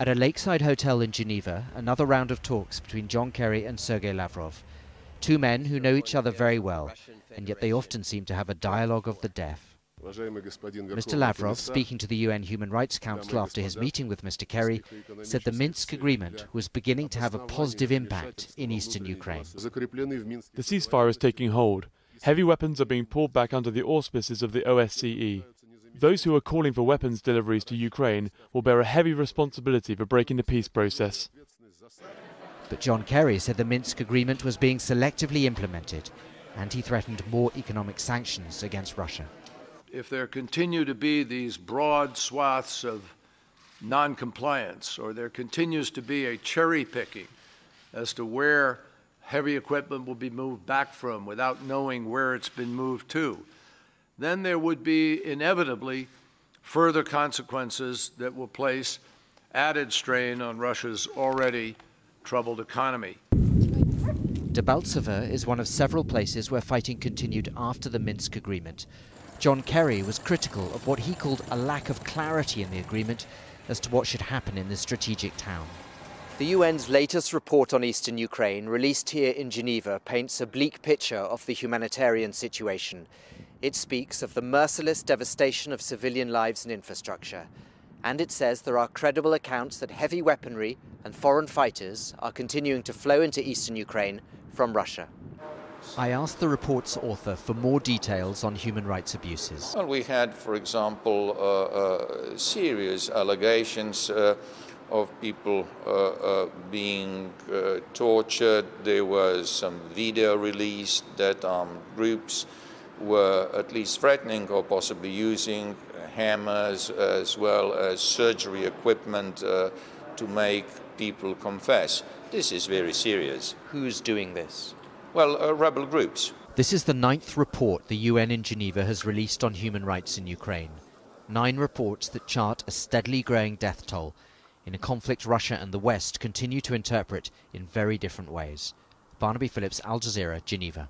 At a lakeside hotel in Geneva, another round of talks between John Kerry and Sergei Lavrov. Two men who know each other very well, and yet they often seem to have a dialogue of the deaf. Mr. Lavrov, speaking to the UN Human Rights Council after his meeting with Mr. Kerry, said the Minsk agreement was beginning to have a positive impact in eastern Ukraine. The ceasefire is taking hold. Heavy weapons are being pulled back under the auspices of the OSCE. Those who are calling for weapons deliveries to Ukraine will bear a heavy responsibility for breaking the peace process. But John Kerry said the Minsk agreement was being selectively implemented, and he threatened more economic sanctions against Russia. If there continue to be these broad swaths of non-compliance, or there continues to be a cherry picking as to where heavy equipment will be moved back from without knowing where it's been moved to, then there would be inevitably further consequences that will place added strain on Russia's already troubled economy. Debaltseve is one of several places where fighting continued after the Minsk agreement. John Kerry was critical of what he called a lack of clarity in the agreement as to what should happen in this strategic town. The UN's latest report on eastern Ukraine, released here in Geneva, paints a bleak picture of the humanitarian situation. It speaks of the merciless devastation of civilian lives and infrastructure. And it says there are credible accounts that heavy weaponry and foreign fighters are continuing to flow into eastern Ukraine from Russia. I asked the report's author for more details on human rights abuses. Well, we had, for example, serious allegations of people being tortured. There was some video released that groups were at least threatening or possibly using hammers as well as surgery equipment to make people confess. This is very serious. Who's doing this? Well, rebel groups. This is the 9th report the UN in Geneva has released on human rights in Ukraine. 9 reports that chart a steadily growing death toll in a conflict Russia and the West continue to interpret in very different ways. Barnaby Phillips, Al Jazeera, Geneva.